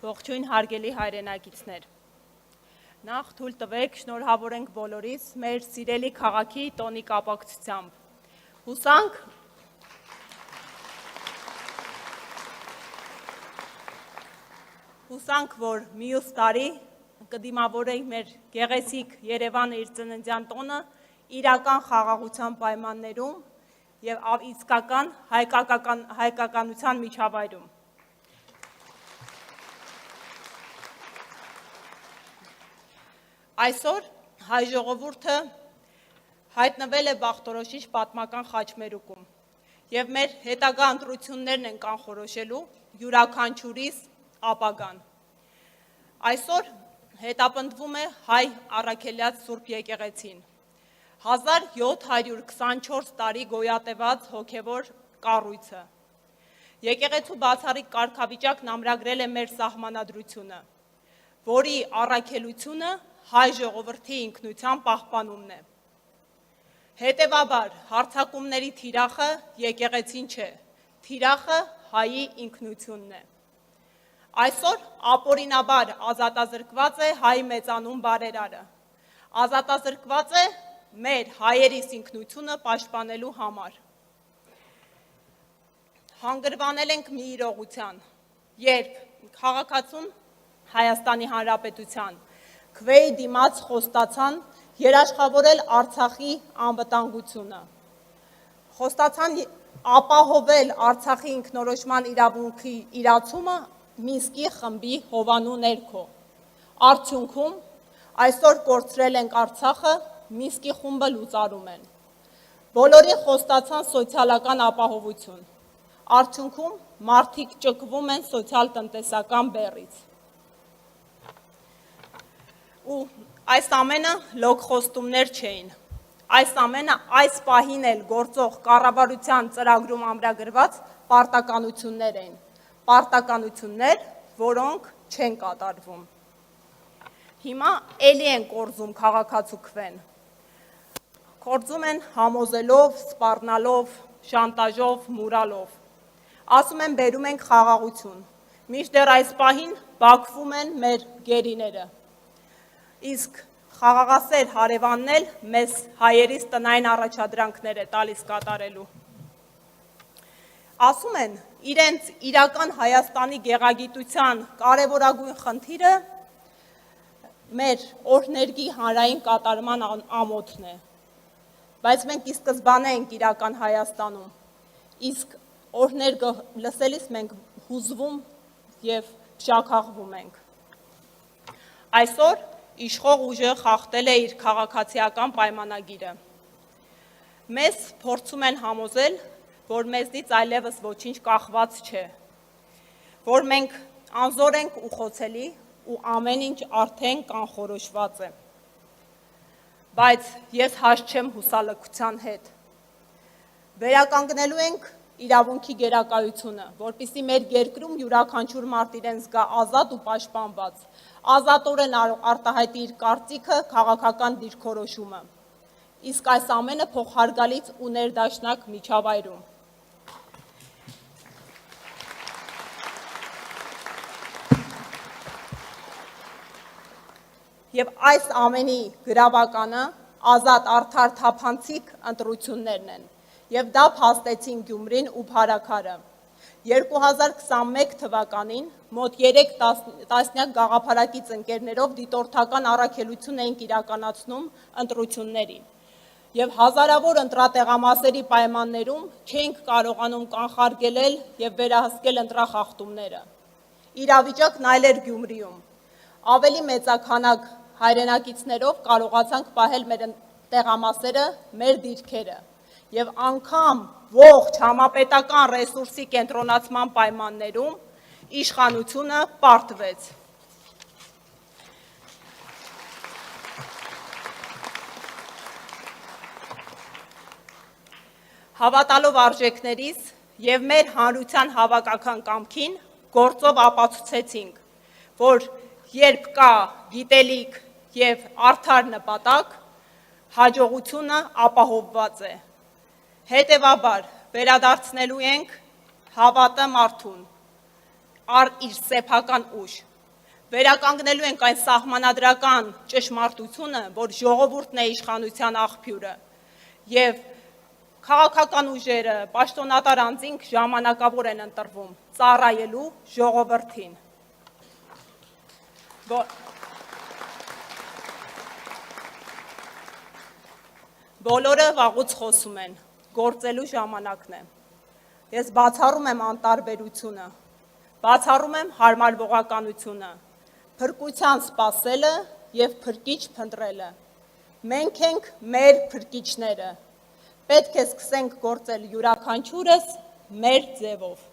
Ողջույն հարգելի հայրենակիցներ։ Նախ թույլ տվեք շնորհավորենք բոլորիս մեր սիրելի քաղաքի տոնի կապակցությամբ։ Հուսանք, որ մյուս տարի կդիմավորենք մեր գեղեցիկ Երևանը իր ծննդյան տոնը իրական խաղաղության պայմաններում և իսկական հայկականության միջավայրում։ Այսօր հայ ժողովուրդը հայտնվել է բախտորոշիչ պատմական խաչմերուկում և մեր հետագա ընտրություններն են կանխորոշելու յուրաքանչյուրիս ապագան։ Այսօր հետապնդվում է հայ առաքելյաց Սուրբ եկեղեցին, 1724 տարի գոյատևած հոգևոր կառույցը։ Եկեղեցու բացառիկ կարգավիճակն ամրագրել է մեր սահմանադրությունը, որի առաքելությունը հայ ժողովրդի ինքնության պահպանումն է։ Հետևաբար, հարձակումների թիրախը եկեղեցին չէ, թիրախը հայի ինքնությունն է։ Այսօր ապօրինաբար ազատազրկված է հայ մեծանուն բարերարը, ազատազրկված է մեր հայերիս ինքնությունը պաշտպանելու համար։ Հանգրվանել ենք մի իրողության, երբ քաղաքացուն Հայաստանի Հանրապետության քվեի դիմաց խոստացան երաշխավորել Արցախի անվտանգությունը, խոստացան ապահովել Արցախի ինքնորոշման իրավունքի իրացումը Մինսկի խմբի հովանու ներքո։ Արդյունքում այսօր կորցրել ենք Արցախը, Մինսկի խումբը լուծարում են։ Բոլորին խոստացան սոցիալական ապահովություն, արդյունքում մարդիկ ճկվում են սոցիալ-տնտեսական բեռից։ Ու այս ամենը լոկ խոստումներ չէին, այս ամենը այս պահին էլ գործող կառավարության ծրագրում ամրագրված պարտականություններ էին, պարտականություններ, որոնք չեն կատարվում։ Հիմա էլի են կորզում քաղաքացու քվեն, կորզում են համոզելով, սպառնալով, շանտաժով, մուրալով, ասում են բերում ենք խաղաղություն, մինչդեռ այս պահին բաքվում են մեր գերիները, իսկ խաղաղասեր հարևանն էլ մեզ հայերիս տնային առաջադրանքներ է տալիս կատարելու։ Ասում են, իրենց իրական Հայաստանի գեղագիտության կարևորագույն խնդիրը մեր օրհներգի հանրային կատարման ամոթն է, բայց մենք ի սկզբանե ենք իրական Հայաստանում, իսկ օրհներգը լսելիս մենք հուզվում և փշաքաղվում ենք։ Այսօր իշխող ուժը խախտել է իր քաղաքացիական պայմանագիրը։ Մեզ փորձում են համոզել, որ մեզնից այլևս ոչինչ կախված չէ, որ մենք անզոր ենք ու խոցելի ու ամեն ինչ արդեն կանխորոշված է։ Բայց ես հաս չեմ հուսալքության հետ։ Վերականգնելու ենք իրավունքի գերակայությունը, որպեսզի մեր երկրում յուրաքանչյուր մարդ իրեն զգա ազատ ու պաշտպանված, ազատորեն արտահայտի իր կարծիքը, քաղաքական դիրքորոշումը, իսկ այս ամենը փոխհարգալից ու ներդաշնակ միջավայրում։ Եվ այս ամենի գրավականը ազատ արդար թափանցիկ ընտրություններն են, և դա փաստեցին Գյումրին ու Փարաքարը։ 2021 թվականին մոտ 3 տասնյակ գաղափարակից ընկերներով դիտորդական առաքելություն էինք իրականացնում ընտրություններին, և հազարավոր ընտրատեղամասերի պայմաններում չէինք կարողանում կանխարգելել և վերահսկել ընտրախախտումները։ Իրավիճակն այլ էր Գյումրիում։ Ավելի մեծաքանակ հայրենակիցներով կարողացանք պահել մեր տեղամասերը, մեր դիրքերը, և անգամ ողջ համապետական ռեսուրսի կենտրոնացման պայմաններում իշխանությունը պարտվեց։ Հավատալով արժեքներիս և մեր հանրության հավաքական կամքին գործով ապացուցեցինք, որ երբ կա գիտելիք և արդար նպատակ, հաջողությունը ապահովված է։ Հետևաբար վերադարձնելու ենք հավատը մարդուն, իր սեփական ուժ, Վերականգնելու ենք այն սահմանադրական ճշմարտությունը, որ ժողովուրդն է իշխանության աղբյուրը, եւ քաղաքական ուժերը, պաշտոնատար անձինք ժամանակավոր են ընտրվում ծառայելու ժողովրդին։ Բոլորը վաղուց խոսում են, գործելու ժամանակն է։ Ես բացառում եմ անտարբերությունը, բացառում եմ հարմարվողականությունը, փրկության սպասելը եւ փրկիչ փնտրելը։ Մենք ենք մեր փրկիչները։ Պետք է սկսենք գործել յուրաքանչյուրս մեր ձևով։